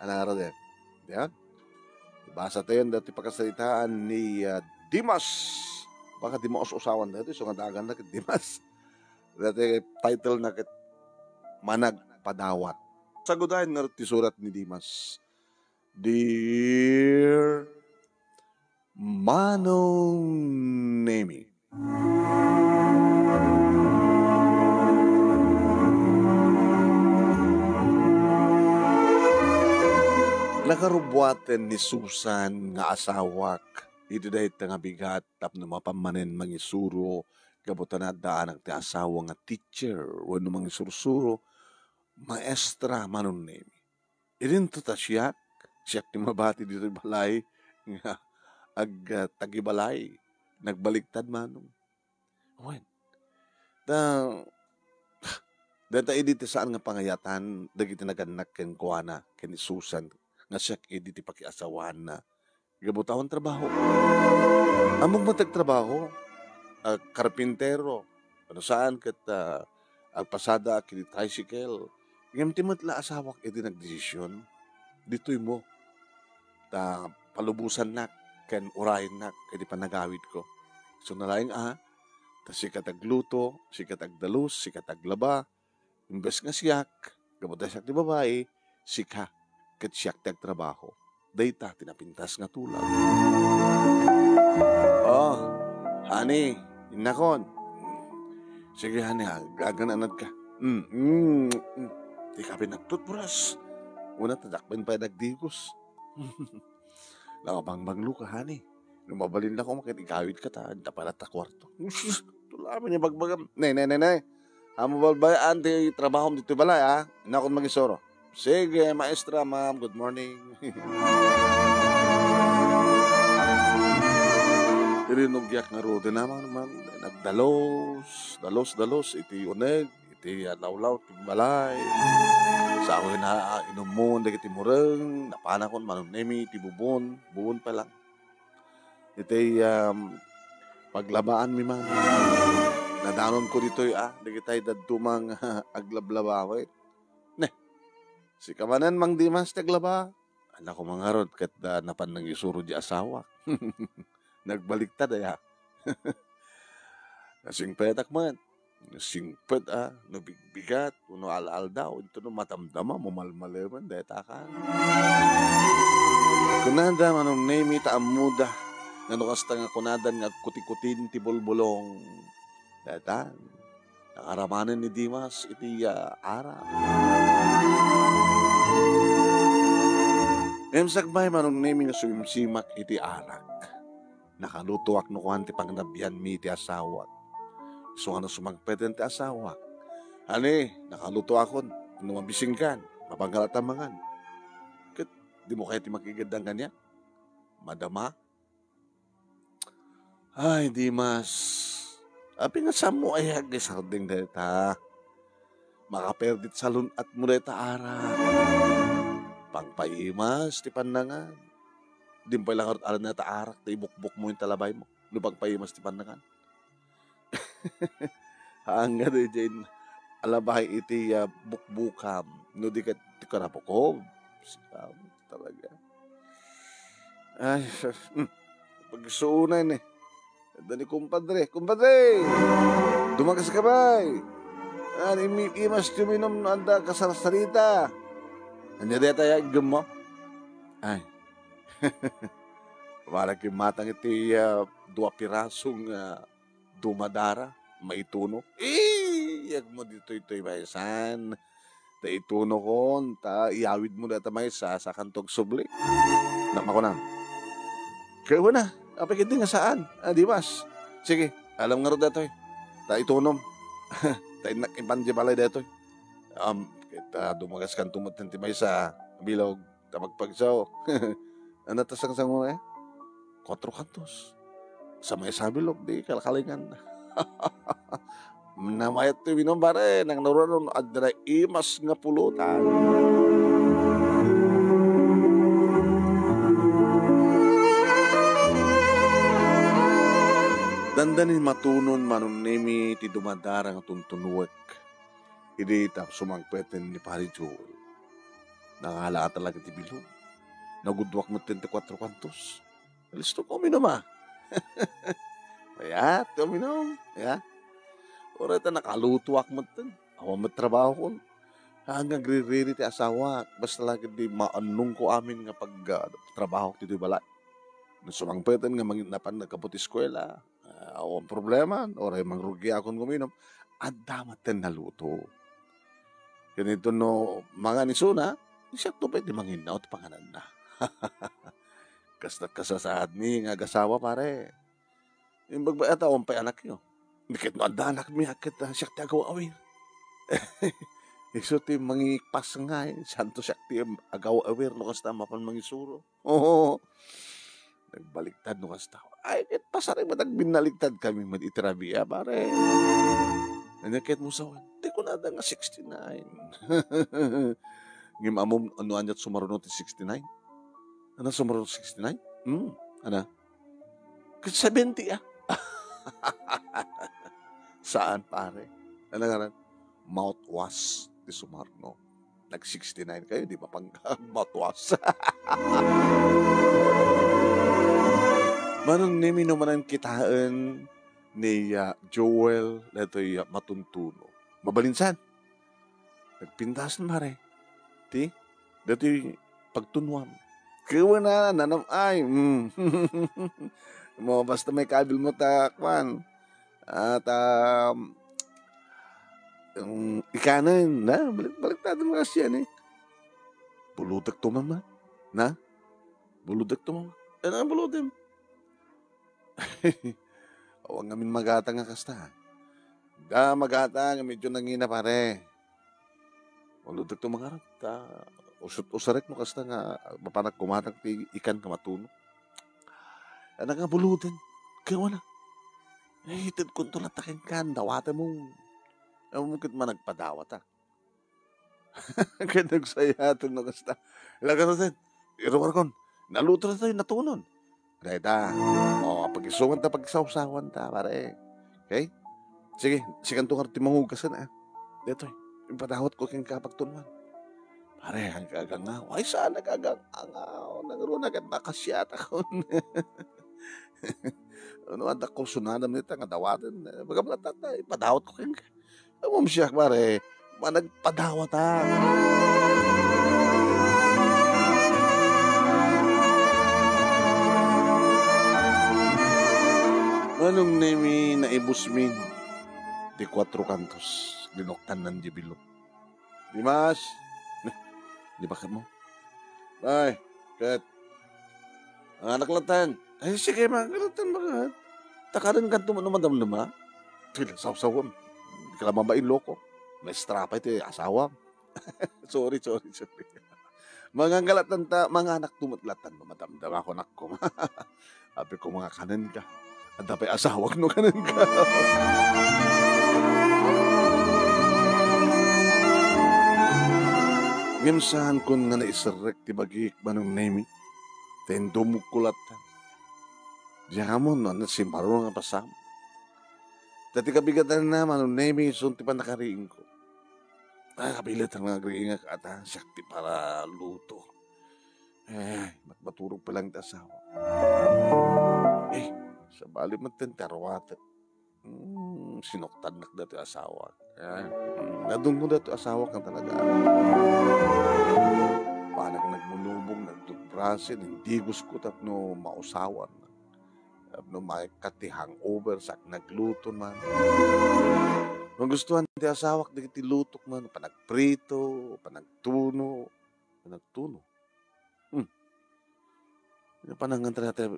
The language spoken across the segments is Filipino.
Anara din. Yan. Basa tayo dati pagkasalitaan ni Dimas. Baka di mo usawan dati. So nga dagan na kit Dimas. Dati title na kit Manag Padawat. Sagudahin nga ti surat ni Dimas. Dear Manong Nemi, nakarubuatan ni Susan nga asawak. Ito dahil nga bigat tap na mapamanin mangisuro. Kabutan na daan ang ti asawa nga teacher. Wano mangisurusuro. Maestra Manong Nemi. Irin to ta siyak. Siyak ni mabati dito balay. Nga tagibalay. Nagbaliktad manong. Wen. Data editi saan nga pangayatan. Dagiti naganak ken kuana. Ken ni Susan. Nga siyak editi pakiasawan na. Gabutahon trabaho. Among matagtrabaho. Karpintero. Ano saan kat agpasada kini tricycle. Ngayon timatla asawak edi nagdesisyon. Dito'y mo. Palubusan nak. Ken urahin nak. Edi panagawid ko. So nalaing ta sikat agluto. Sikat agdalus. Sikat aglaba. Imbes nga siyak. Gabutay siyak di babae. Sika. Ket siyak tagtrabaho. Dayta tinapintas nga tulad. Oh. Honey. Inakon. Sige, honey, gagananad ka. Di ka pinagtutburas. Una, tadakpan pa nagdigos. Langabangbanglo ka, honey. Lumabalin na ko, makikawid ka ta. Dapalat ta kwarto. Tulamin niya bagbagam. Nay. Amo balbayaan ti trabaho dito balay, ha? Inakon magisoro. Sige, maestra, ma'am. Good morning. Rinugyak nga ro din naman nagdalos iti uneg iti lawlaw ti balay sa ako na inumon dagiti mureng napanakon Manong Nemi ti buon pa lang iti paglabaan mi man nadanon ko dito dagiti dadtumang aglablabaway ne si kamanan mang Dimas taglaba anak ko mangarod ket napan nang isuro di asawa. Nagbaliktad Nasing petak man. Nasing pet nabigbigat. Uno al daw. Ito no matamdama. Mumalmaleman. Dahil takan. Kunada Manong Nemi taamuda. Nanukas nga kunadan nga kuti-kutin ti bulbulong. Dahil tan. Nakaramanan ni Dimas iti arap. Emsagbay Manong Nemi nga sumimsimak iti arak. Nakalutuak no kuhan ti pangnabihan mi ti asawa. So ano sumagpeten ti asawa. Ani, nakaluto akon. Ano mabising kan. Mapanggalatamangan. Kat, di mo kaya ti makigandang kanya. Madama. Ay, Dimas. Api nga sa mo ay hagis harding deta. Makaperdit sa lunat mo deta ara. Pangpaimas ti pandangan. Di pa lang alam na taarak, ta ibukbuk mo yung talabay mo. Lupang paimas ti pandangan. Hangga di dyan, alabay iti bukbukam. No di ka tikarapokob. Sikam, talaga. Ay, pagsuunan Dani kumpadre. Dumagas ka ba? Imas tuminom anda kasarasarita. Anya deta yagam mo? Ay. Parang kimatang iti dua pirasong dumadara, maituno. Yag mo dito ito'y maisan. Ta ituno kon, ta iawid mo data may sa kantog subli. Nakma ko na. Kaya na, apikit nga saan? Dimas. Sige, alam nga ro dato'y. Ta itunom. Ta inak-ipan di balay dato'y. Kita dumagas kan tumot ng timay sa bilog. Ta magpagsaw. Ano tasang-sang mo 4 kantos. Sa may sabilog, di kalakalingan. Namayat to binombare, nang naroon adra imas nga pulutan. Dandanin matunon Manong Nemi ti dumadarang tuntunuwek. Idi tap sumangpeten ni Pari Joel. Nangahala talaga ti bilog. Nagudwak mo 34 kantos. Listo ko minom ah. Kaya, tuminom. Kaya, orata nakalutuak mo tin. Awa mo trabaho ko. Hanggang ririri ti asawa. Basta lagi di maanong ko amin nga pag trabaho ti balay. Nung sumangpetan nga manginapan nagkaputi eskwela. Awang problema. Oray mangrugi akong guminom. At damat ten naluto. Ganito no, mga nisuna, siya to pwede manginaw at panganan na. Kasta kasasaad ni nga gasawa pare. Yung bagbayata pa anak nyo. Dikit no anda anak mi akit siya ti agaw awir. Iso ti mangipas nga santo siya ti agaw awir no kasta mapan mangisuro. Oo. Nagbaliktad no kasta. Ay, pasaray matag binaligtad kami itirabiya pare. Nanakit mo sa di ko na nga 69. Ngim amom ano anyat sumarunod ti 69? Ano sumarunod 69? Ano? 70 ah. Saan pare? Ano nga rin? Mouthwash ti sumarno. Nag-69 kayo, di ba? Pang mouthwash. Manong nimi naman ang kitaan ni Joel na ito'y matuntuno. Mabalinsan. Nagpintasan mare. Ti? Dato'y pagtunwam. Kawa na, nanam ay. Mo, basta may kabil mo takwan. At ikanan na. Baliktado mo kasi yan eh. Bulutak to mama. Na? Bulutak to mama. Ano ang bulutin? Huwag ngamin magata nga kasta. Da magata nga medyo nangina pare. Bulutak to mga rat. Usarek mo kasta nga mapanak kumatang ti ikan kamatuno. Ano nga bulutin? Kaya wala. Hitid ko ito latakin kan. Dawata mo. Mungkit man nagpadawat ah. Kaya nagsaya ito na kasta. Ilaga natin. Irawar kon. Naluto na tayo natunon. Dahil ta. Pag-isungan ta, pag-sausawan ta, pare. Okay? Sige, sikan to nga timangugasan ah. Dito ipadawat ko kang kapagtunuan. Pare, ang kagang nga. Ay, saan nagagang angaw? Nagroon agad nakasyat ako. Ano, ang dakol sunanam nito, nga dawatin. Bagamla tata, ipadawat ko kang amom siya, pare. Managpadawat ah. Anong nemi na ibusmin? Di 4 kantos. Linoktan ng dibilog. Dimas! Di ba mo? Ay, kat. Anak latan. Ay, sige, mga latan ba? Takaran ka tumadam naman. Tila, sawsawam. Hindi ka lang mabain loko. May strapa ito, asawa. sorry. Mga galatan ta, mga anak tumatlatan. Madamdam ako anak ko. Sabi ko, mga kanan ka. At dapat asawak no kanan ka. Ngimsahan kun nga naisarek ti bagik manong nemi. Tendo mukulatan. Diyan mo no, nasimbaro nga pasam. Dati kabigatan na manong nemi, sunti pa nakariing ko. Kabilat ang nagriing nga kaata, sakti para luto. Matbaturog pa lang ti asawa. Sa bali man tentarwate. Sinoktan nak dati asawa. Nadun mo dati asawa kang talaga. Panag nagmunubong, nagtutbrasin, hindi gusto tapno mausawan. Tapno makikati hangover, sak nagluto man. Kung gustuhan ti asawa, di lutok man, panagprito, panagtuno. Panangan talaga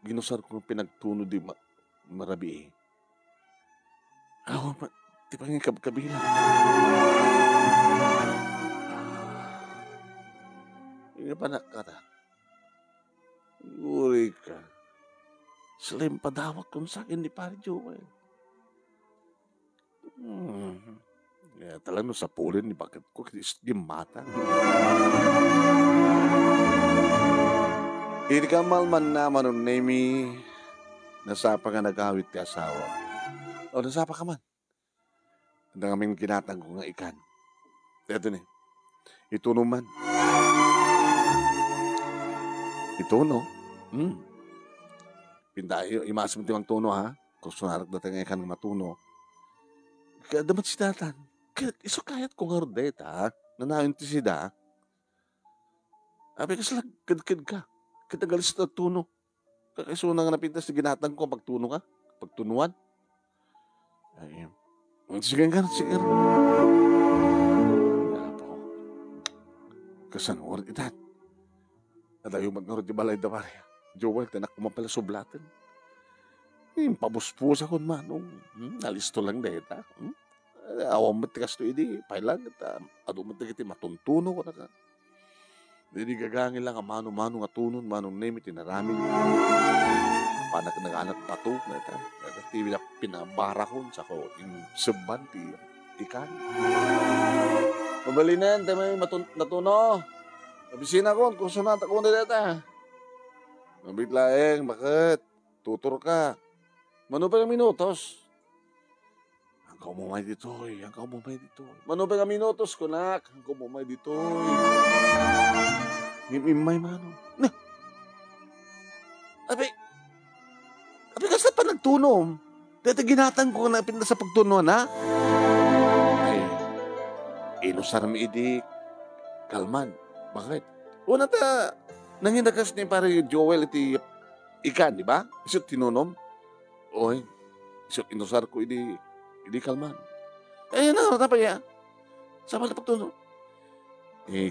ginusar ko pinagtuno di marabi eh. Di pa nga kabila. Hindi pa nakata. Uri ka. Sila yung padawat kung sa akin ni Pari Joel. Kaya talagang sa pulin ni bakit ko di mata. Hindi ka malman naman ng nemi nasapa nga nagawit ti asawa. O nasapa ka man. Ang aming ginatang ko nga ikan. Ito ni. Ituno man. Ituno. Pindayo, imasam timang tuno ha. Kung sunarak datang ikan ng matuno. Kaya damat si datan. Kaya isukayat ko nga rodet ha. Nanayon ti sida. Abi kasi lang, kadkad ka. Kitagalis na tuno. Kakasuna nga napintas na ginatang ko pagtuno ka. Pagtunuan. Ay, sige nga, sige. Apo. Kasan oras itan. Nadayo mag-orod di balay da pare. Joel, tanak ko man pala sublatan. Pabuspus ako manong. Nalisto lang dahil ta. Awang mo tikas to idi. Pailan ita. Ado mo tikas iti matuntuno ko na ka. Hindi gagangin lang ang mano-mano nga tunon. Manong name itinaraming. Panak nag-anak pato. Nagati na pinabarakon sa ko. Yung saban ti ikan. Mabalinan. Tayo may natuno. Nabisina ko. Kung sunata ko na data. Mabitlaeng. Bakit? Tutor ka. Mano pa ng minutos? Ang kumumay dito'y. Ang kumumay dito'y. Mano pa ng minutos ko, nak? Ang kumumay dito'y. Imay mano. Na! Abi kasi pa nagtunom. Dito ginatang ko na pinta sa pagtunon, ha? Ay, inusar mi idi kalman. Bakit? Una ta, nanginakas ni pare Joel iti ikan, di ba? Iso tinunom. Oy, iso inusar ko idi kalman. Eh, tapos ya. Sa pala pagtunon.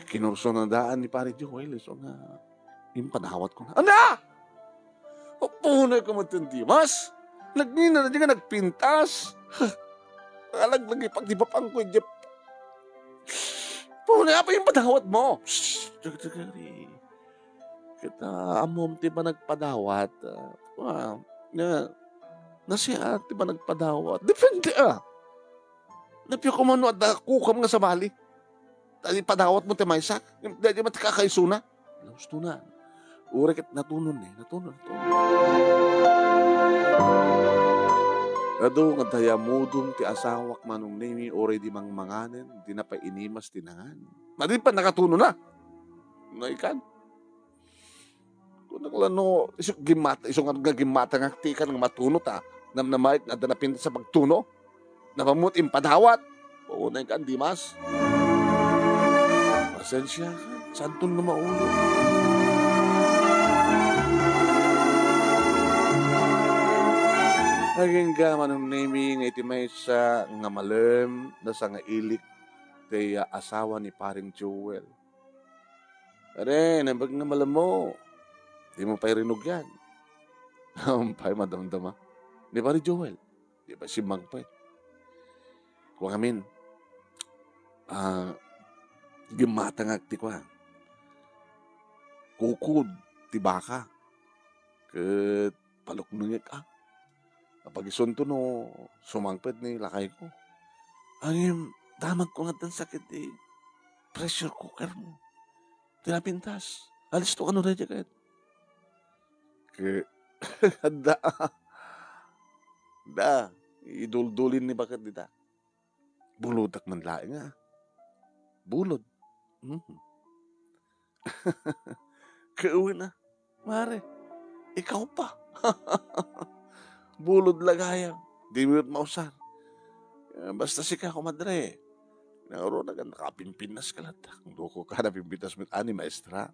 Kinurso na daan ni pare Joel. So nga, yung panahawat ko na. Ana! Papunay ko matindimas. Nagnina na di ka nagpintas. Nakalag-lagi pag di pa pang ko. Papunay pa yung panahawat mo. Jagari. Kita amom ti ba nagpadawat. Nasiya ti ba nagpadawat. Depende Napyo ko man at kukam nga sa bali. Tali padawat mo ti maysak. Dahil di ba ti kakaisuna. Gusto na. Urekit natunon Natunon. Ado nga dayamudong ti asawak manong nimi oray di mang manganen. Di na pa inimas tinangan. Madin pa nakatuno na. Naikan. Kung naglano, isong nga gimata nga tikan nga matuno ta. Namnamaik na danapin sa pagtuno. Napamut impadawat. Oo na ikan, Dimas. Pasensya ka. Santun na maulo. Naging ka manong naming itimay sa nga malem na sa nga ilik kay asawa ni paring Joel. Are, nabag nga malam mo. Di mo pa'y rinog yan. Pa'y madamdama. Di ba rin Joel? Di ba si Magpay? Kung amin, gimatang agti ko kukod, ti baka. Kat palok nungit Kapag isunto no, sumangpet ni lakay ko. Ang damag ko nga tan sakit pressure cooker mo. Tinapintas. Alis to ka no rin jacket. Da. Iduldulin ni bakit dita. Buludak man laing Bulod. Kauwi na. Mare, ikaw pa. Bulod lagayang. Di mo mausar. Basta si ka kumadre. Nangaro na nakapimpinas ka lang. Kung loko ka na pimpintas mo ani maestra.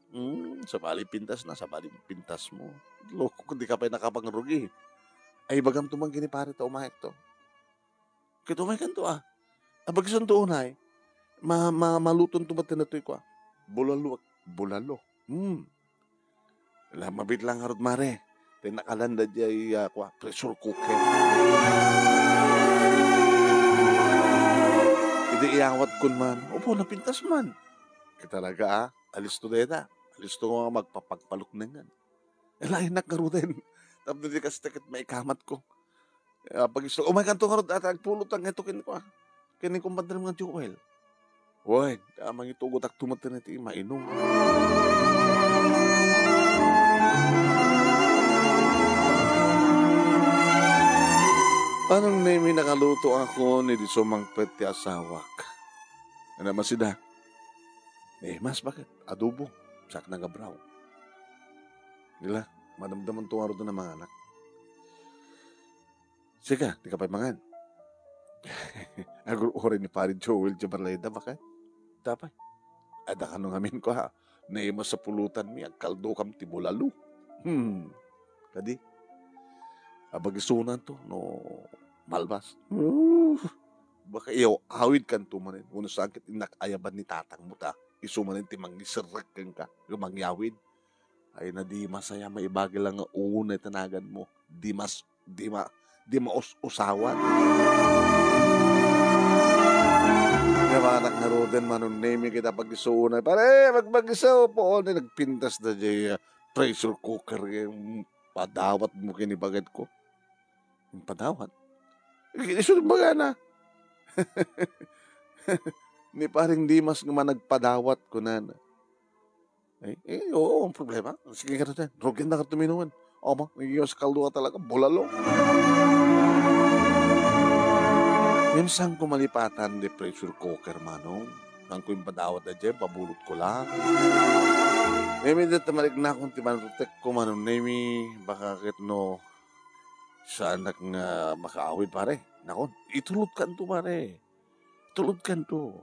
Sa bali pintas na. Sa bali pintas mo. Loko kung di ka pa nakapangrugi. Ay bagam tumang ginipare ta umahek to. Kito umahek to Abagisan to unay. Maluton tumatin na to ko Bulalo. Mabit lang harot mare. Tayo nakalanda dyan pressure cooker. Hindi iawat kun man. Opo, napintas man. Kitalaga alis to deta. Alis to nga magpapagpalok na nga. Lain nakarutin. Tapos hindi kasi takit maikamat ko. Pag isto, may kanto karot at agpulot ang ito kini ko Kini kong padal mga Joel. Uy, tamang itugot ak tumatin iti mainom. Anong name nakaluto ako ni di sumangpet ti asawak? Ano masida? Mas bakit? Adobo. Sak na gabraw. Nila, madamdaman to araw ng mga anak. Sige, di ka pa mangan. Agro ore ni Pari Joel Jabarleda bakit? Dapat. Ada ka nung amin ko ha. Naima sa pulutan mi, agkaldo kam tibulalo. Kadi? Abagisunan to, no malbas. Baka iyo, awid kan tumanin. Uno sakit inakayaban ni tatang mo ta. Isumanin ti mangisirek ka. Yung mangyawid. Ay na di masaya maibagi lang ang una tanagan mo. Di usawan. Nga mga anak nga roden manunemi kita pag-isuunay. Pare, magpag-isaw po. Nagpintas na dyan pressure cooker. Yung padawat mo kinibagad ko. Yung padawat? Isunod baga na. Ni paring Dimas nga nagpadawat ko na. Oo, ang problema. Sige ka na dyan. Rugin na ka tuminuan. O ma, nagyo sa kaldo ka talaga. Bulalo. Minsan ko malipatan di pressure cooker manong. Nang ko yung padawat na dyan, pabulot ko lang. Nemi dito malik na akong timanutek ko manong. Nemi, baka kitno sa anak nga makaawid pare. Nakon, itulot kan to pare. Tulod kan to.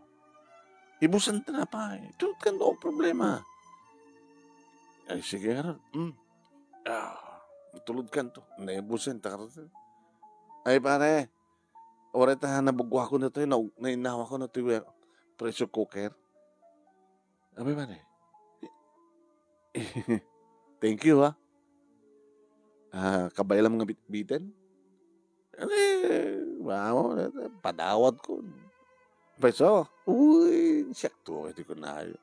Ibusan ta na pa. Tulod kan to ang problema. Ay, sige nga rin. Tulod kan to. Naibusan ta ka rin. Ay, pare. Oray ta nabugwa ko na to. Nainawa ko na to yung pressure cooker. Abay, pare. Thank you, ha. Kabay lang mga bitbitin. Wow, padawat ko. Peso, uy, siyakto, hindi ko na ayo.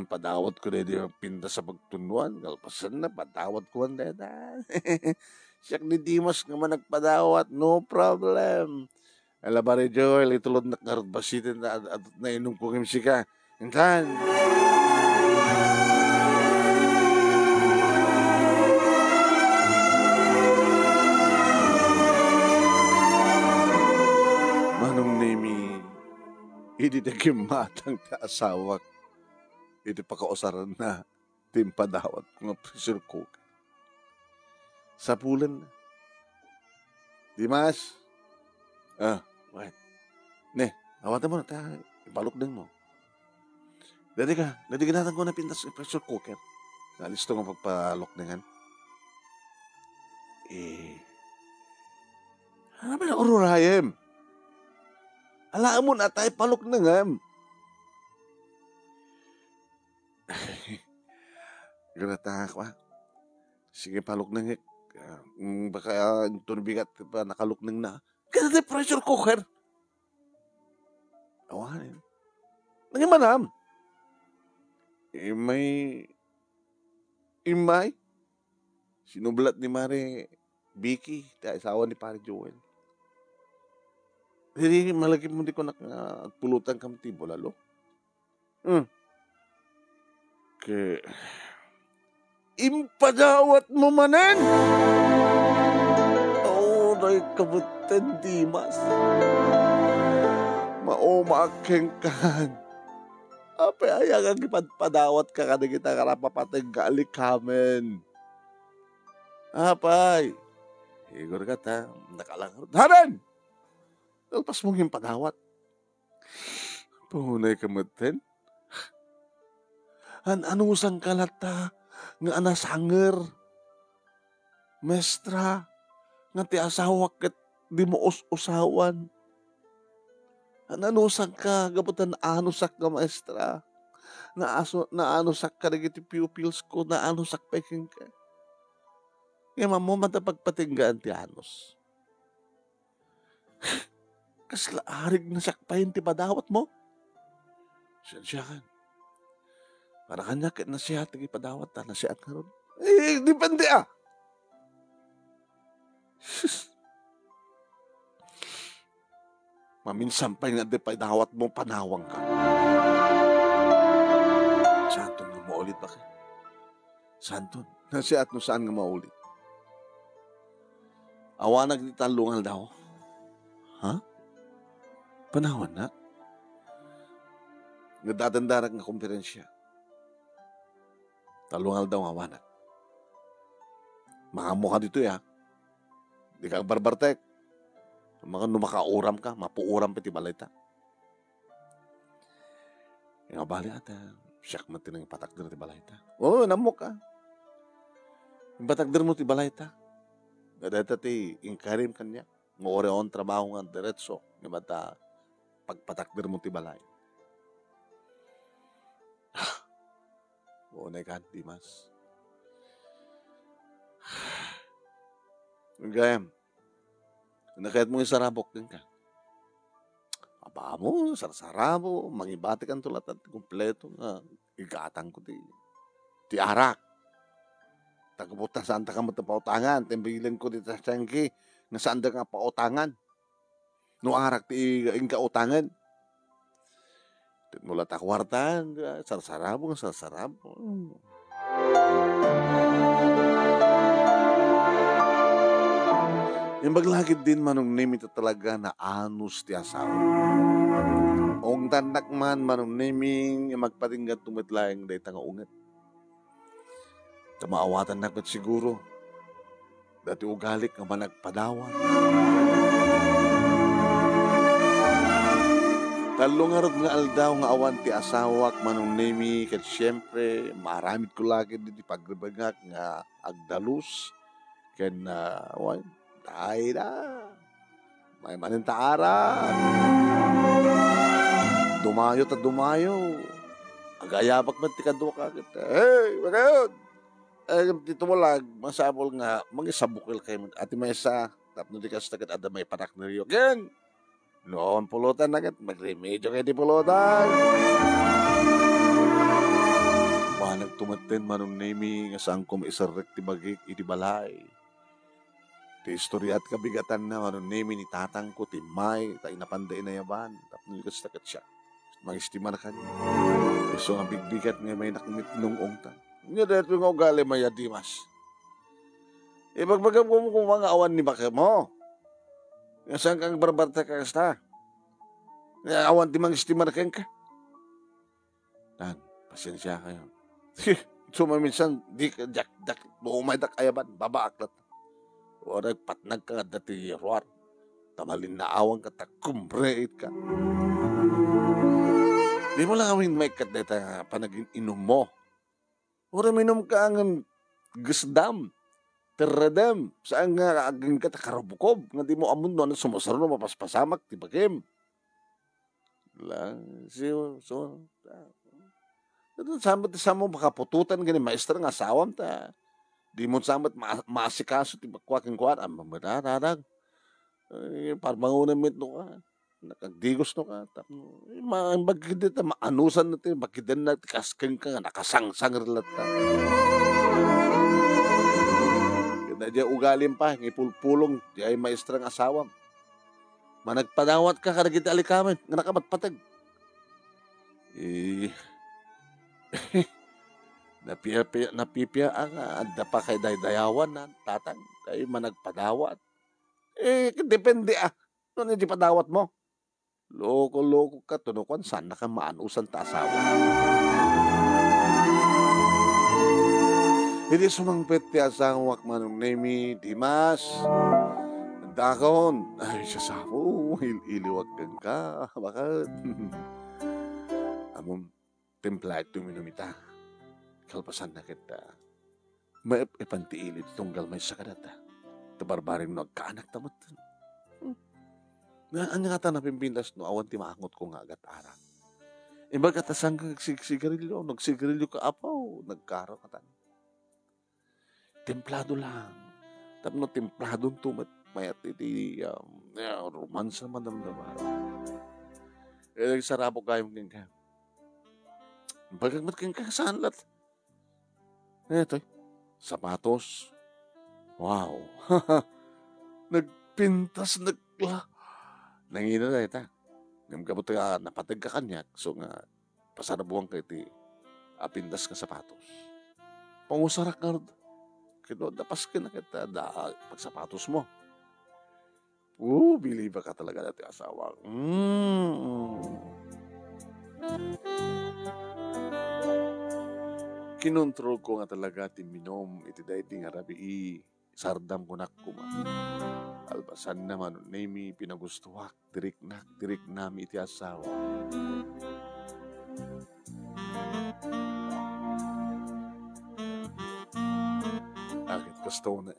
Padawat ko na yung pinta sa pagtunuan. Galpasan na, padawat ko ang dada. Siyak ni Dimas naman nagpadawat, no problem. Alabari Joel, itulod na karabasitin na inom ko kimsika. Intan. Manong nemi, hindi naging matang kaasawak. Hindi pa kausaran na timpadawat ko nga pressure cooker. Sa pulan na. Dimas? Wait. Ne, awatan mo na ta. Ipalok din mo. Dati natin ko na pintas yung pressure cooker. Nalisto nga pagpalok din yan. Ano ba na ururayem? Alaan mo na tayo palok na nga. Ganata ka. Sige, palok na nga. Baka tunubigat pa nakalok na nga. Ganata pressure cooker. Awanin. Nangimanam. Imay. Sinublat ni Mare Vicky. Asawa ni Pare Joel. Hindi malagi mo di ko nakapulutan kang tibo lalo. Ke impadawat mo manen. Ay kabutan Dimas. Maumakeng kan. Apa ayagang ipadawat ka kada kita karapapateng gaalik kamen. Apay. Igor ka ta. Nakalangarot. Hanan! Talpas mong yung padawat. Punay kamutin. Anong usang kalata nga anasanger. Mestra. Nga ti asawa kat di mo usawan. Anong usang ka gabutan anusak ka maestra. Naanusak ka nagiti pupils ko. Naanusak peking ka. Kaya mo matapagpatinggaan ti anos. Kaslaarig na sakpayin ti padawat mo. Sensyakan. Para kanya kit na siya tigi padawat ta na siya at karon. Depende . Maminsan pa nga di padawat mo panawang ka. Santon nga maulit ba kayo? Santon. Na siya at no saan nga maulit. Awanag ni talungal daw. Ha? Panawan na? nga dadandarak nga komperensya. Talungal daw nga wanak. Mga mukha dito ya. Di ka barbartek. Mga numakauram ka, mapuuram piti balita. Nga bali ata, siyak man tinang patakder ti balita. Oo, namok ka. Yung patakder mo ti balita. Dada ti ingkarim kanya. Nga oreon trabaho nga diretso. Nga bata, pagpatakder mo ti balay. Oo, na ikan, Dimas. Gayam. Nakayat mo yung sarabok din ka. Aba mo, sarsarabo, mangibati kan tulat at kumpleto nga. Igatang ko ti arak. Tagabuta saan ta ka mo pautangan. Tembilan ko dito sa tiyangki. Nga saan da nga pautangan. No arak ti kautangan. Mula ta kwartan. Sarsarabo. Yung maglagid din manong name ito talaga na anus ti asawa. Ong tanak man manong naming magpatinggat tumitlaing day tanga unget. Tamaawatan na kat siguro. Dati ugalik nga managpadawan. Talungarod nga aldaw nga awan ti asawak manong nami kat siyempre maramit ko lagi di pagribagak nga agdalus. Ken ay na. May manintaara. Dumayo ta dumayo. Agayabak man ti kadwa kakit. Hey, bakit? Dito mo lang, masabol nga, mangisabukil kayo. Ati may isa, tapno di kas tagat ada may panak na riyo. Gen! Noon pulutan na kat, magremedyo kayo di pulutan. Manag tumatin manong nami, nga saan ko maisarek ti bagik, iti balay. Ti istorya at kabigatan na manong nami ni tatang ko, ti may, ta inapanday na yaban. Tapno di kas tagat siya. Mangistima na kanyo. So nga bigbigat nga may nakamit nung ongtan. Nga dito nga ugali maya Dimas. Ibagbagam ko kung mga awan ni baka mo. Nga saan kang barbarte ka kasta. Nga awan di mga istima na ka. Tan, pasensya kayo. Sumaminsan, di ka jak buumay dak ayaban, babaaklat. O nagpatnag ka dati ruar. Tamalin na awang ka, takumbreit ka. Di mo lang kami may kadeta panagin inom mo. Ora minom ka ang gasdam, teradam, saan nga aging ka takarabukob, nga di mo amon doon sumasaro na mapaspasamak, di ba Kim? Lang, so, samat sa mo makapututan gani, maestra nga asawam ta. Di mo samat maasikaso, di ba kwaking kwat, mamararag. Parbangunan mit no ka. Nakagdigos no ka. Bagkidit na maanusan natin. Bagkidan na kasking ka nga. Nakasangsang relat ka. Kaya diya ugalim pa. Ngipulpulong. Diya ay maestrang asawam. Managpadawat ka karagit alikamin. Nga nakamatpatag. Napipia ang adda pa kay daydayawan na tatang. Kaya managpadawat. Depende Ano hindi padawat mo? Loko-loko ka, tunukan, saan na ka maanusan ta asawa? Hindi sumangpet ti asawak manong nemi, Dimas. Dakon, ay siya sapo, iliwag ka, bakit? Among templa ito minumita. Kalpasan na kita. May ipantiilit tunggal may sakanata. Tabarbaring no, agkaanak tamot. Ano nga ta napimpintas no, awan ti maangot ko nga agat ara. Iba katasang nagsigarilyo ka apaw, nagkaro ka tan. Templado lang. Tapno templado tumat, mayat iti romance naman naman. Nagsarabo kayo ng ka. Bagagmat kang kasanlat. Ito, sapatos. Wow. Nagpintas, nangina na ita. Ngamgabot ka, napatag ka kanyak. So nga, pasarabuang ka iti apindas ka sapatos. Pangusarak nga rin. Kino, dapas ka na kita pagsapatos mo. Bili ba ka talaga natin asawa? Kinontrol ko nga talaga ti minom iti daydi nga rabii sardam ko nakuma. Albasan naman nami pinagustuhak dirik nami iti asawa. Agit gusto na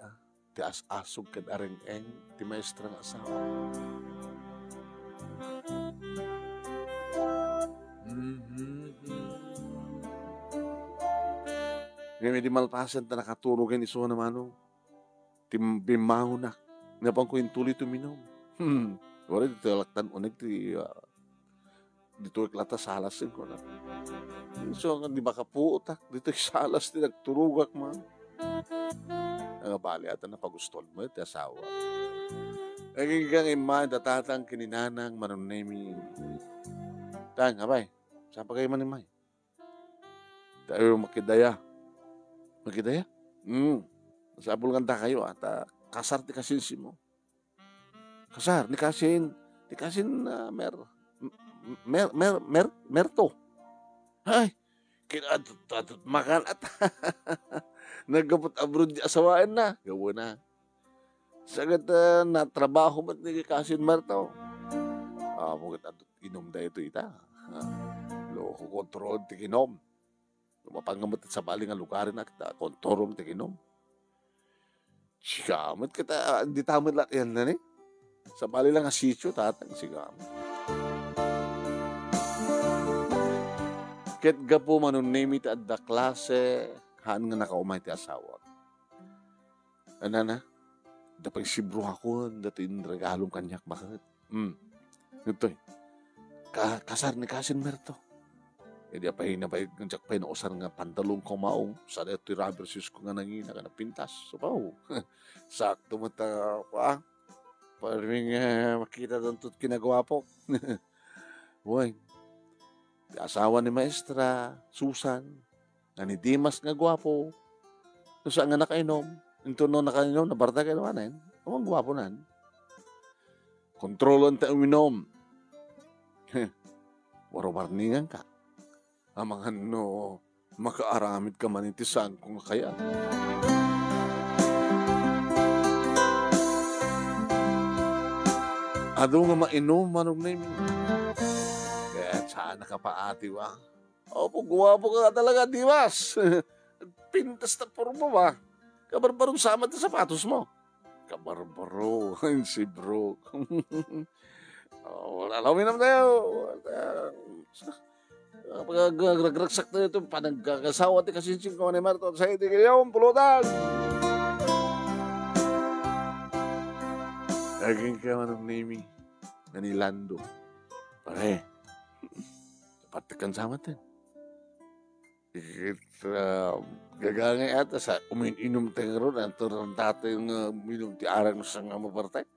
ti asog kad areng-eng ti maestra nga asawa. Ngayon di malpasan ta nakaturogan iso naman timbimaho na napang ko yung tuloy tuminom. Wala dito laktan unig dito iklata salasin ko na. So di ba kapuutak dito salas di nagturugak man. Ang bali ata na pagustol mo iti asawa. Naging kang ima datatang kininanang manunemi. Tang, abay, saan pa kayo manimay? Tayo makidaya. Makidaya? Sabol ganda kayo at kasar ti kasinsi mo. Kasar, ni kasin merto. Ay, kinadot makan at nagkapot abroad di asawaan na. Gawa na. Sagat na trabaho mat ni kasin merto. Mungkin adot inom da ito ita. Loko kontrol ti kinom. Mapangamot sa baling nga lugarin na kita kontorom ti kinom. Sigamot kita, di tamad lang yan na ni. Sa bali lang nga sityo, tatang sigamot. Ket gapo manunemi ti adda klase, haan nga nakaumay ti asawa. Ano na? Dapag sibro ako, dati regalong kanyak, bakit? Ito kasar ni kasin merto. Hindi pa hinabay ng jakpay na usar nga pantalong kumaong sa ito rubber shoes ko nga nangina ka na pintas. So, sakto mo ta pa. Paring makita doon ito't kinagawa po. Uy, asawa ni maestra, Susan, na ni Dimas nga gwapo. So, saan nga nakainom? Ito no nakainom, nabarta ka naman. Ang gwapo nan. Kontrolon ta uminom. Waro-warningan ka. Amang makaaramid ka manitisan kung kaya. Ado nga mainom manong na yun. Kaya sana ka pa ati wa. Opo, guwapo ka talaga, Dimas. Pintas na pormo ba? Kabarbarong sama sa sapatos mo. Kabarbaro. Si bro. Wala lawin naman tayo. Pag-ragsak na ito, panagkakasawa at kasinsing ko ni Marto sa hindi kayo, pulutan! Naging ka man ng naming nanilando. Pare, patikan sama din. Gagangay ata sa uminom tayo ron, ang turang dati yung minum ti arang sa nga mapartay.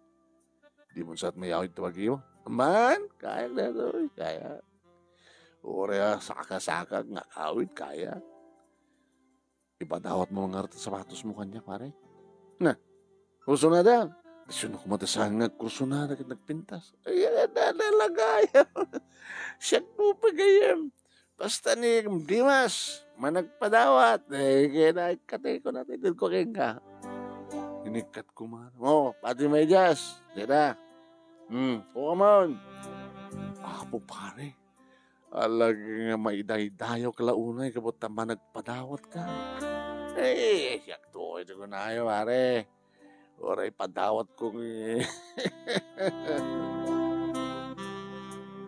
Di mo saan mayawid tawagi mo. Man, kaya na ito, kaya. Ora saka-saka nga kawit kaya. Ipadawat mo mga sapatos mo kanya pare. Na, kurso na daw. Sino kumatasahan nga kurso na nagpintas. Ay, nalagay. Siya mo pagayam. Basta ni Dimas, managpadawat. Eh, kaya nakikatay ko natin. Dito ko kaya ka. Inikat ko man. Pati may jas. Tira. Pukamon. Apo pare. Alag nga maiday-dayo kalaunay kabot tama nagpadawat ka. Eh, siyak to. Ito ko na ayo, pare. Oray padawat kong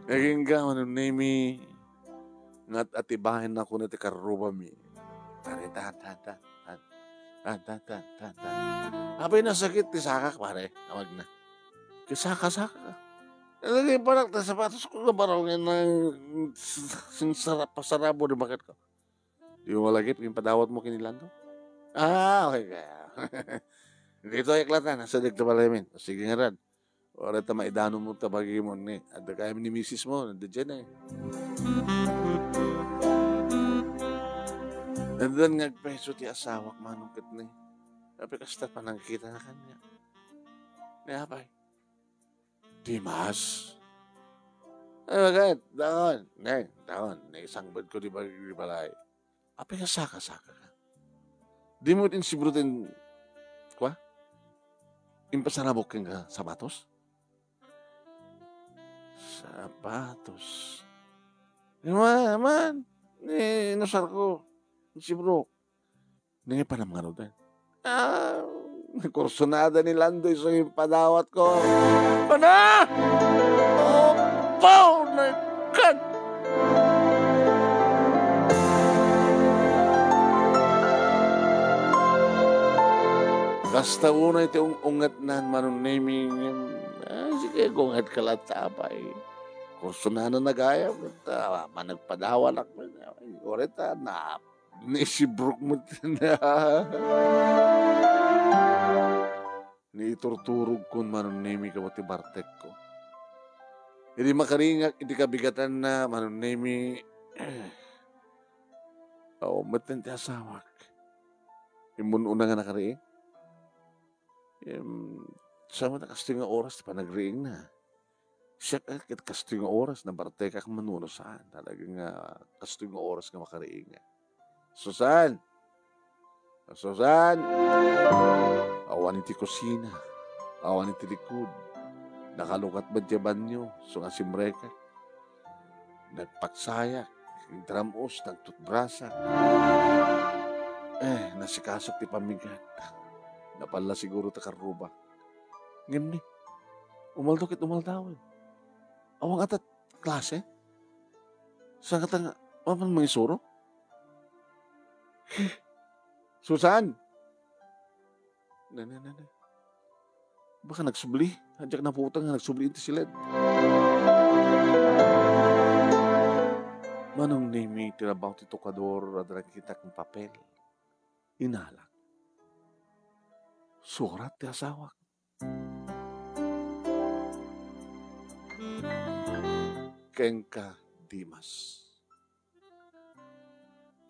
naging ka, nami ngat atibahin ako na ti karubami. Pare, Abay na sakit ti sakak, pare. Awag na. Kisaka-saka. Nalagay pa lang sa sapatos ko na parang pasarabo na bakit ko. Di mo malagip yung padawat mo kinilando? Okay kaya. Dito ay klatan, nasa dagta pala yamin. Sige nga rad. Orat na maidano mo tabagi mo ni. At kaya ni misis mo, nandiyan eh. Nandiyan ngagpeso ti asawak manungkit ni. Sabi kasta pa nakikita na kanya. Napay. Dimas. Ay, bakit? Daon. Daon. Naisangbad ko di ba balay. Apay nga saka-saka ka. Di mo din sibrutin, kwa? Impasarabok kang ka sapatos? Sapatos. Man, nasar ko. Sibro. Hindi pa naman ano din. Kursunada ni Landoy sa yung padawat ko. Ano? Oh, my God! Basta una ito ungat na manunaming sige, ungat ka lang tapay. Kursunada na gaya, managpadawan ako. Orita, naisibrok mo na. Niiturturog ko manunami ka pati Bartek ko. Hindi makaringak, hindi kabigatan na manunami. Matan ti asawak. Imun una nga nakariing. Sama na kasto nga oras pa nagriing na. Siya kasto nga oras na Bartek kang manuno saan. Talagang kasto nga oras nga makariing nga. Susan! Awan iti kusina. Awan iti likod. Nakalukat ba di banyo? So nga simreka. Nagpaksayak. Nagdramus. Nagtutbrasa. Nasikasok ti pamigat. Napala siguro ta karuba. Ngayon ni. Umaldokit umaldawin. Awang atat klase. Saan ka nga? Waman mga isuro? Susan! Na. Baka nagsubli. Hadyak na putang nga nagsubli ito sila. Manong name tinabaw ti tokador at nakikita kong papel. Inalak. Surat ti asawak. Kengka Dimas.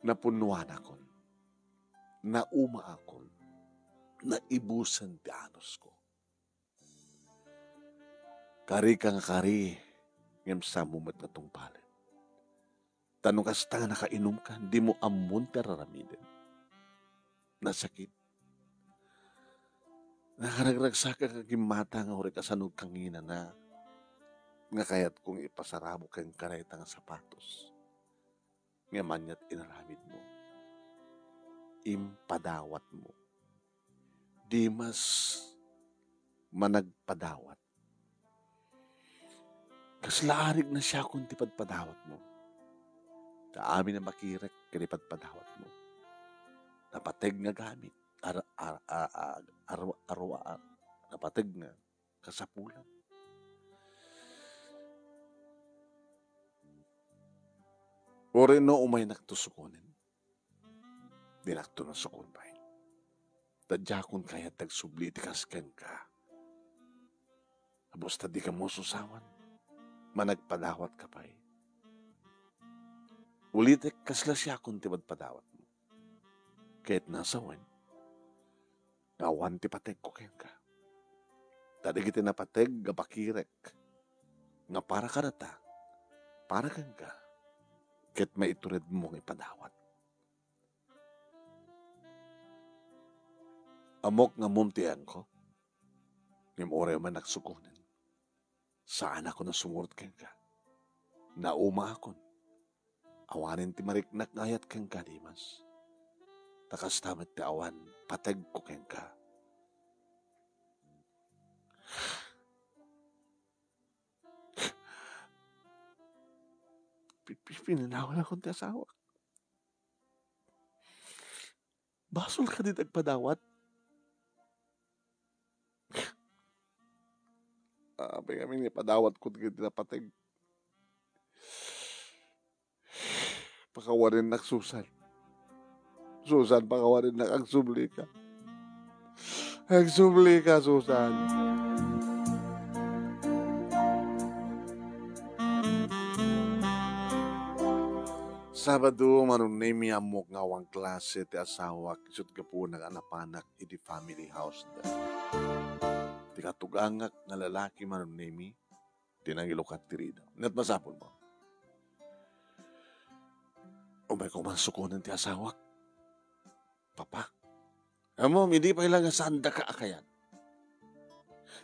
Napunuan akon. Nauma akon. Naibusan ti anos ko. Kari kang kari. Ngam samumat na tong palit. Tanong kasta nga nakainom ka. Di mo amon tararamidin. Nasakit. Nakaragragsa ka kagimata nga uri kasanog kangina na nga kayat kung ipasarabo kang kareta nga sapatos. Nga manyat inaramid mo. Impadawat mo. Di mas managpadawat. Kaslaarig na siya kung tipadpadawat mo. Kaamin na makirek kanipadpadawat mo. Napateg nga gamit. Arwa. Napateg nga kasapulan. Ore no umay naktusukunin. Di naktunasukun pa. Tadjakon kaya tagsubli ti kasken ka. Basta di ka mo susawan. Managpadawat ka pa. Ulitek kasla siya kung tibadpadawat mo. Kahit nasawan. Ngawan ti pateg ko kayan ka. Tadig iti napateg gapakirek. Nga para ka nata. Para kang ka. Kahit maiturid mong ipadawat. Amok nga mumtiyan ko. Ngim ore man nagsukunin. Saan ako nasungurot kang ka. Nauma akon. Awanin ti mariknak ngayat kang ka, Dimas. Takas tamat ti awan, patag ko kang ka. Pinanawan akong ti asawa. Basol ka din nagpadawat. Abay kami ni padawat ko tigil napatag. Pakawarin na Susan. Susan, pakawarin na agsubli ka. Agsubli ka, Susan. Sabado, manunay amok nga wang klase ti asawa kisut ka po nag-anapanak iti family house da. Ti katugangak nga lalaki manunay mi, tinangilukat ti rida. Net masapon mo. O may kumasukunan ti asawa. Papa. Amo, hindi pa ilang sanda ka akayan.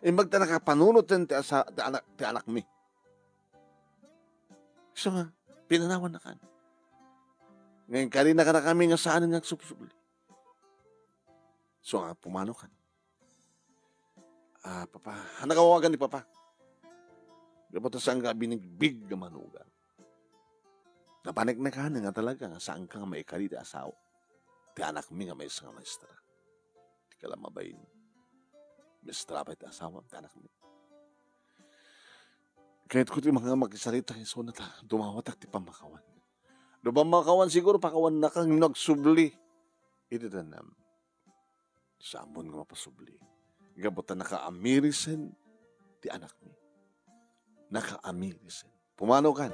Imbag ta nakapanunot ti anak mi. So nga, pinanawan na kan. Ngayon ka rin na kami nga saan nga subsubli. So nga, pumano kan. Papa, nakawagan ni Papa. Dapat saan ka binigbig na manugan. Napanik na ka nga talaga nga saan ka nga maikari ti asawa. Ti anak mi nga may isang maestra. Ti ka lang mabayin. Maestra pa ti asawa, ti anak mi. Kahit ko ti mga magkisarita so na ta, dumawatak ti pamakawan. Dumamakawan siguro, pakawan na kang nagsubli. Ito na samon nga mapasubli. Gabutan naka-amirisen ti anak mi. Naka-amirisen. Pumano kan?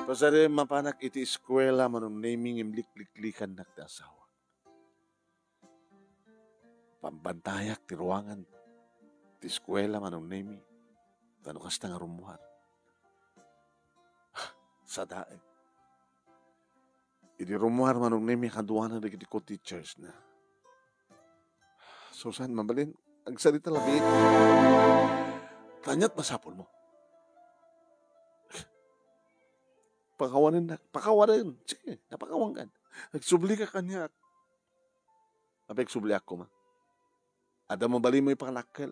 Pasari mapanak iti eskwela manong naming imlik-liklikan na ti asawa. Pambantayak ti ruangan ti eskwela manong naming. Tano kasta nga rumuhan. Sa daig. Iti rumuhan manong naming kaduanan na iti co-teachers na. So saan mabalin? Ang salita labit. Tanyat masapol mo. Pakawanin na. Pakawanin. Sige, napakawan ka. Nagsubli ka kanya. Napag subli ako ma. Ada mabali mo yung panakkel.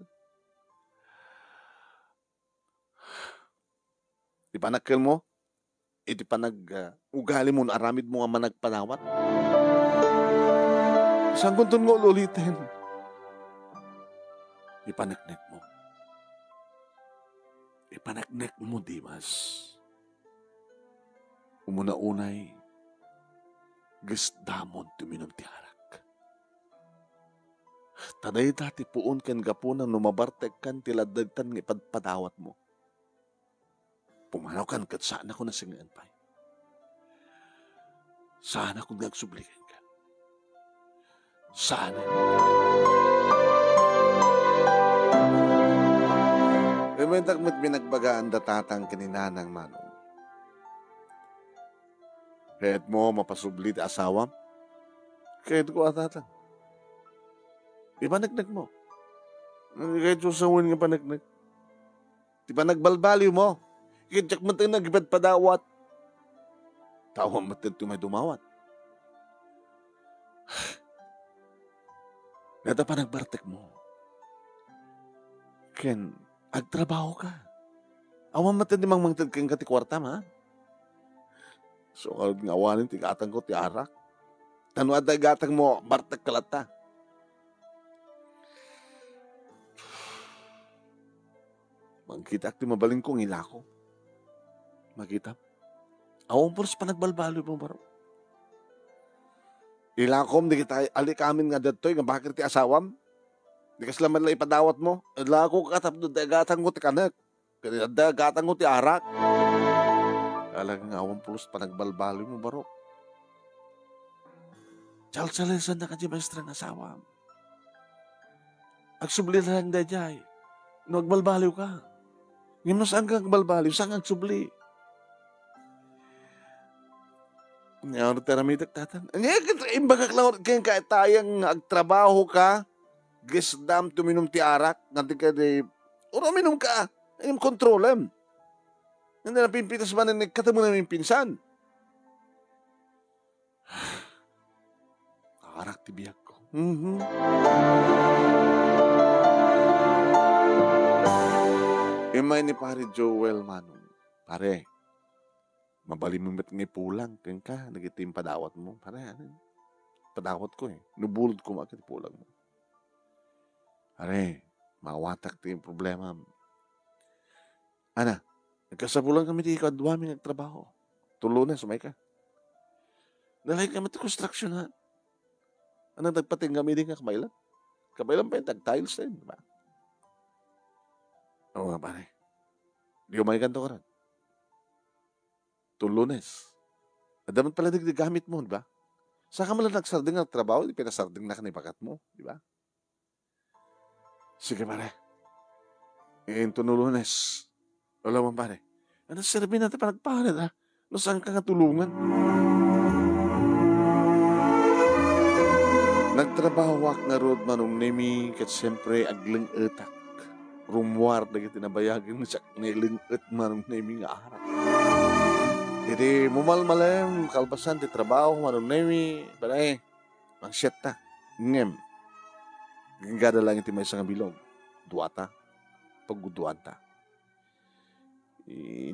Ipanakkel mo. Iti ugali mo na aramid mo nga managpanawat. Saan kuntun mo ulitin? Ipanaknek mo. Ipanaknek mo, Dimas. Umuna-unay, gisdamon tuminom ti arak. Taday dati puon ken gapunan numabartek kan tiladagtan ng ipadpadawat mo. Pumanaw kan kat saan ako nasingaan pa. Saan ako nagsublikan ka. Saan. Rementak mo't binagbagaan datatang kaninanang manong. Kahit mo mapasubli ti asawam, kahit ko atatang. Ipanagnak mo. Kahit susawin nga panagnak. Di ba nagbalbaliw mo? Kitsak mo tayo nagipad-padawat. Tawang matid may dumawat. Nada pa nagbartek mo. Ken, agtrabaho ka. Awan matid di mang mangtid kang katikwarta, ma? So, nga awanin ti gatang ko ti arak. Tanwa da gatang mo, bartek kalata. Mangkita ti mabaling kong ilako. Makita. Awang puros pa nagbalbalo mo baro. Ilakom, di kita alikamin nga datoy, nga bakit ti asawam. Di kas laman lang ipadawat mo. Ilako katap do, da gatang ko ti kanak. Da gatang ko ti arak. Talagang awang pulos pa nagbalbalo mo baro. Chal-chalesan na ka di maestra ng asawa. Agsubli na lang dayay. Nagbalbalo ka. Ngayon saan kang balbalo? Saan kang subli? Ngayon teramitak tatan. Ngayon imbagak lang kaya tayang agtrabaho ka. Gisdam tuminom ti arak. Nanti ka di. Uro minom ka. Ngayon kontrolem. Hindi na pimpitas man na nagkatamo namin pinsan. Arak tibiyak ko. Imay ni pare Joel Manong. Pare, mabalimimit nga pulang. Kaya ka, nagitim padawat mo. Pare, padawat ko eh. Nubulod ko makit pulang mo. Pare, mawatak ti yung problema. Ana, nagkasabulan kami di kadwami nagtrabaho. Tulunes, sumay ka. Dahil kami ti construction ha. Anong nagpating kami din nga kamaylan? Kamaylan pa yung tag-tiles din, diba? Oo nga pare. Di umay ganto ka rin. Tulunes. Adaman pala gamit mo, diba? Saan ka malang nagsarding ng trabaho, di pinasarding na kanipakat mo, diba? Sige pare. Into Lunes. Wala mo pare. Ano serbi natin panagpahanat ha? No saan ka nga tulungan? Nagtrabaho ak nga rod manong nemi kat siyempre aglang etak. Rumwar na tinabayagin siya niling et manong nemi nga arak. Jadi mumalmalem kalpasan ti trabaho manong nemi balay mangsyet ta ngem. Gada lang iti may nga bilog. Duata pagguduan ta.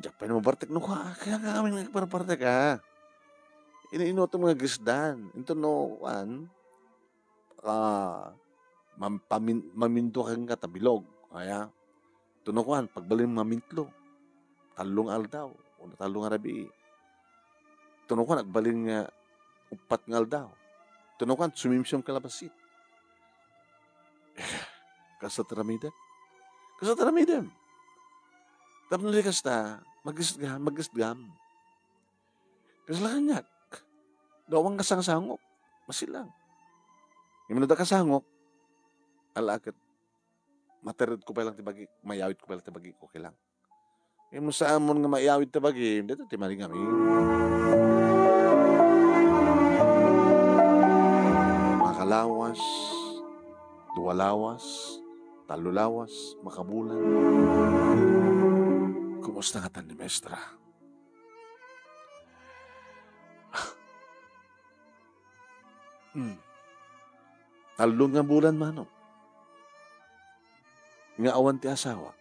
Japan mo bartek no ka kaya nga kami nagparpartek ka. Ino to mga gisdan. Ito no maminto kang katabilog. Kaya, tunukuan, pagbalin mamintlo, talong aldaw, o talong arabi. Tunukuan, agbalin nga upat ng aldaw. Tunukuan, sumimsyong kalabasit. Kasataramidem. Kasataramidem. Tapos nalikas ta, magisgam. Kasalangan dawang kasangsangok, masilang. Yung mga kasangok, alakit, materid ko pa lang tibagi, mayawit ko pa lang tibagi, okay lang. Yung saan mo nga mayawit tibagi, dito timaring kami. Makalawas, duwalawas, talulawas, makabulan. Kumusta nga tan ni Mestra? Talong nga bulan mano. Nga awan ti asawa.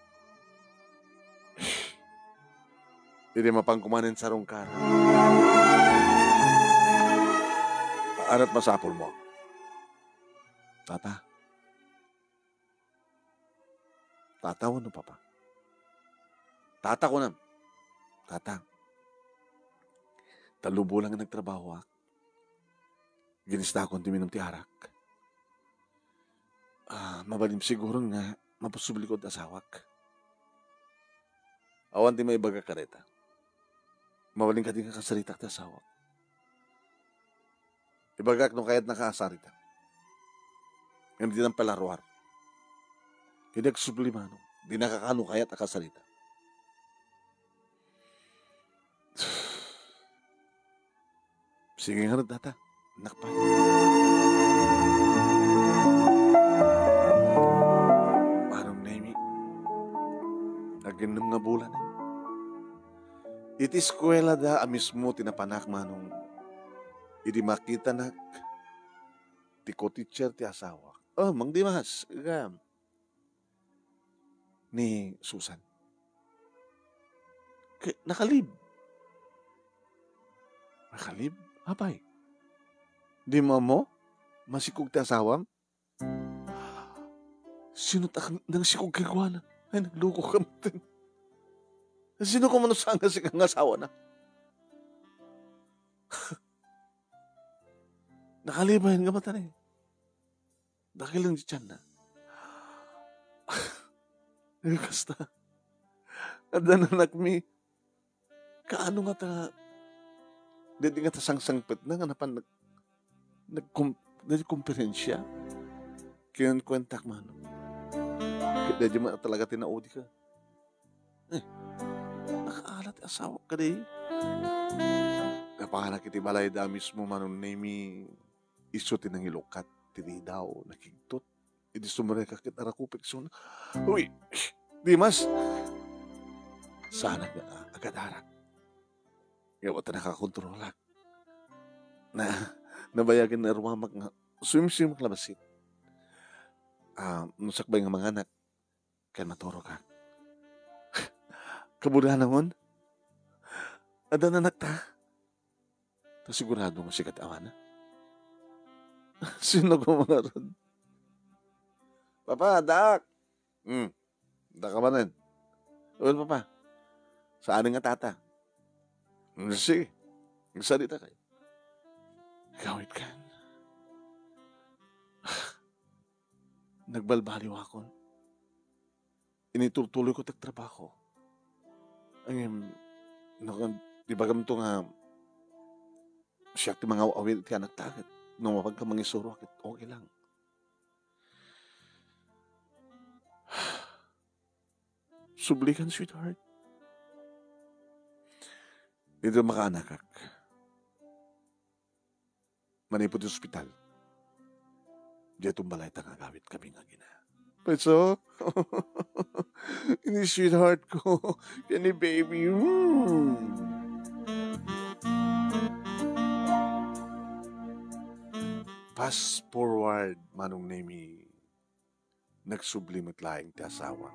Hindi mapangkumanin sa rungkara. Anat masapol mo? Tata. Tata, ano papa? Tata ko na. Tata. Talubo lang nga nagtrabaho ak. Ginista akong timinong ti arak. Mabalim siguro nga mapusubli ko asawak. Awan ti may baga kareta. Mabaling ka din ka kasarita ti asawak. Ibagak nung kayat nakasarita. Hindi nang palaruar. Hindi nagsubli mano. Di nakakano kayat nakasarita. Sige nga rin, tata. Nakpay. Naginom nga bulan. Iti eskwela da amismo tinapanak manong idi makita nak ti ko-teacher ti asawa. Oh, Mang Dimas, ni Susan. Nakalib. Nakalib? Apay. Di mo masikog ti asawam? Sino tak nang sikog kay Juana? Ay, nagluko ka natin. Sino ko manusang na si kang asawa na? Nakalibahin ka mata na eh. Dahil lang di tiyan na. Kasta. Ada na nakmi. Kaano nga ta, hindi nga ta sang-sangpit na nga napan nagkumperensya. Kinonkontak man. Dahil mo talaga tinaudi ka. Nakaalat asawa ka day. Napanganak iti balay da mismo manon nemi iso tinangilokat. Tini daw nakigtot. Idi sumere ka kit arakupik sun. Uy, Dimas. Sana nga agad-arak. Yawa ta nakakontrolak. Nabayagin na rumamak nga. Swim-swim klabasit. Nusakbay nga mga anak. Kaya maturo ka. Kabudahan naman. Ada na nakta. Ta sigurado mo sikat awana. Sino ko mga ron? Papa, dak. Dak ka ba rin? Uwan, papa. Saan nga tata? Sige. Nagsalita kayo. Gawit ka. Nagbalbaliw ako. Initutuloy ko tagtrabaho. Di ba gamito nga siya ti mga awil ti anak takit. Nung mapag ka mangisuro akit, okay lang. Sublikan, sweetheart. Ito makaanakak. Manipod yung ospital. Diya tumbalay tangagawit kami nga gina. Peso, ini sweetheart ko, kani baby. Fast forward, manong nemi, nagsublimat laing ti asawa.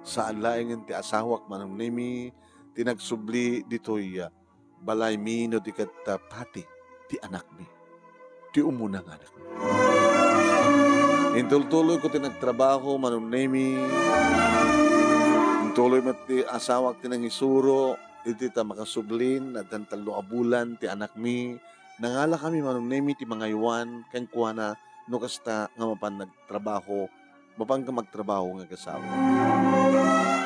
Saan laing ti asawak manong nemi, tinagsubli ditoy balay mi no di kat pati ti anak mi. Ti umunang anak mi. Intultuloy ko tinagtrabaho manong nemi, intuloy mat ti asawak tinangisuro, iti ta makasublin, at talo abulan ti anak mi, nangala kami manong nemi ti mga iwan, ken kuana, no kasta nga mapan nagtrabaho, mapan ka magtrabaho nga kasawa.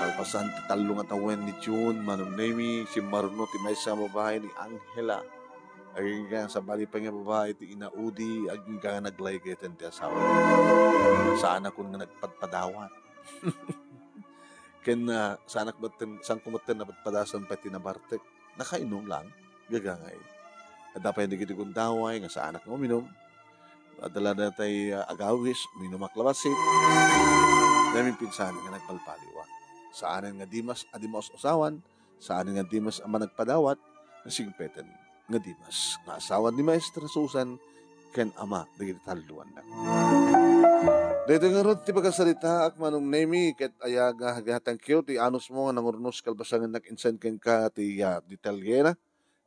Palpasan ti talo nga tawen ni June, manong nemi, si Maruno ti may sa babae ni Angela, aging ka sa bali pa nga babae ti inaudi, aging ka naglaygetan ti asawa. Sa anak ko nga nagpadpadawat. Ken sa anak baten, sang kumatan na padpadasan pa ti nabartek, nakainom lang, gagangay. At dapat hindi kiti kundaway, nga sa anak nga uminom, adala na tay agawis, uminom aklabasit, namin pinsan nga nagpalpaliwa. Sa anan nga Dimas, adimos usawan, sa anan nga Dimas ama nagpadawat, nasingpeten nga Dimas, nga asawan ni Maestra Susan, ken ama, dagiti taluan na. Dito nga ron, ti pagkasalita, ak manong nemi, ket ayaga hagatang kyo, ti anos mo nga nangurnos kalbasangan nag-insan ken ka, ti detalyera.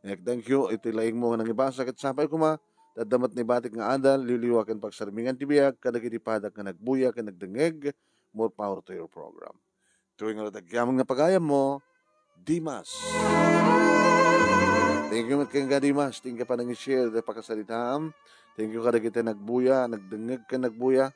Thank you, iti laing mo nga nangibasa, ket sapay kuma, dadamat ni batik nga adal, liliwakan pagsarmingan ti biyag, kadagiti padak nga nagbuya, ken nagdengeg, more power to your program. Tuwing nga tagyamang nga pagayam mo, Dimas. Thank you kay Dimas, thank you pa nang i-share, da pagkasalitaam. Thank you kada kita nagbuya, nagdengeg ka nagbuya,